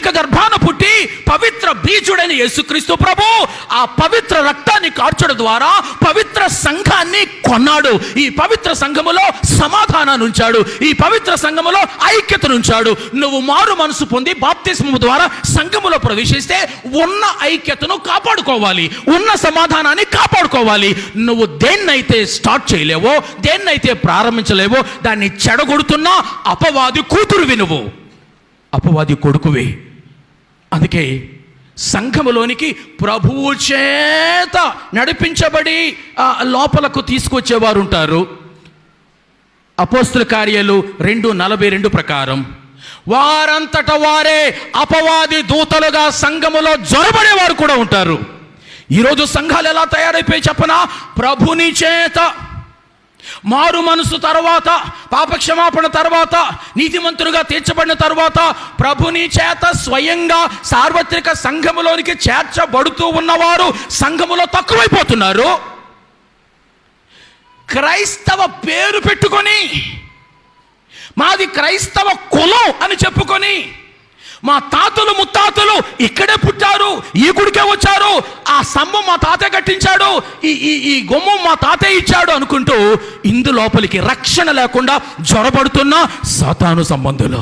కన్యక గర్భాన పుట్టి పవిత్ర బీజుడైన యేసుక్రీస్తు ప్రభు ఆ పవిత్ర రక్తాన్ని కార్చడం ద్వారా పవిత్ర సంఘాన్ని కొన్నాడు. ఈ పవిత్ర సంఘములో సమాధానాన్ని ఉంచాడు. ఈ పవిత్ర సంఘములో ఐక్యతను ఉంచాడు. నువ్వు మారు మనసు పొంది బాప్తిస్మము ద్వారా సంఘములో ప్రవేశిస్తే ఉన్న ఐక్యతను కాపాడుకోవాలి, ఉన్న సమాధానాన్ని కాపాడుకోవాలి. నువ్వు దేన్నైతే స్టార్ట్ చేయలేవో, దేన్నైతే ప్రారంభించలేవో దాన్ని చెడగొడుతున్నా అపవాది కూతురువి, నువ్వు అపవాది కొడుకువే. అందుకే సంఘములోనికి ప్రభువు చేత నడిపించబడి లోపలకు తీసుకొచ్చేవారు ఉంటారు. అపోస్తుల కార్యాలు 2:42 ప్రకారం వారంతట వారే అపవాది దూతలుగా సంఘములో జొరబడేవారు కూడా ఉంటారు. ఈరోజు సంఘాలు ఎలా తయారైపోయి చెప్పనా? ప్రభుని చేత మారు మనసు తర్వాత, పాపక్షమాపణ తర్వాత, నీతిమంతులుగా తీర్చబడిన తర్వాత ప్రభుని చేత స్వయంగా సార్వత్రిక సంఘములోనికి చేర్చబడుతూ ఉన్నవారు సంఘములో తక్కువైపోతున్నారు. క్రైస్తవ పేరు పెట్టుకొని, మాది క్రైస్తవ కులం అని చెప్పుకొని, మా తాతలు ముత్తాతలు ఇక్కడే పుట్టారు, ఈ గుడికే వచ్చారు, ఆ స్తంభం మా తాతయ్య కట్టించాడు, ఈ గుమ్మం మా తాతయ్య ఇచ్చాడు అనుకుంటూ ఇందు లోపలికి రక్షణ లేకుండా జొరబడుతున్న సాతాను సంబంధులు.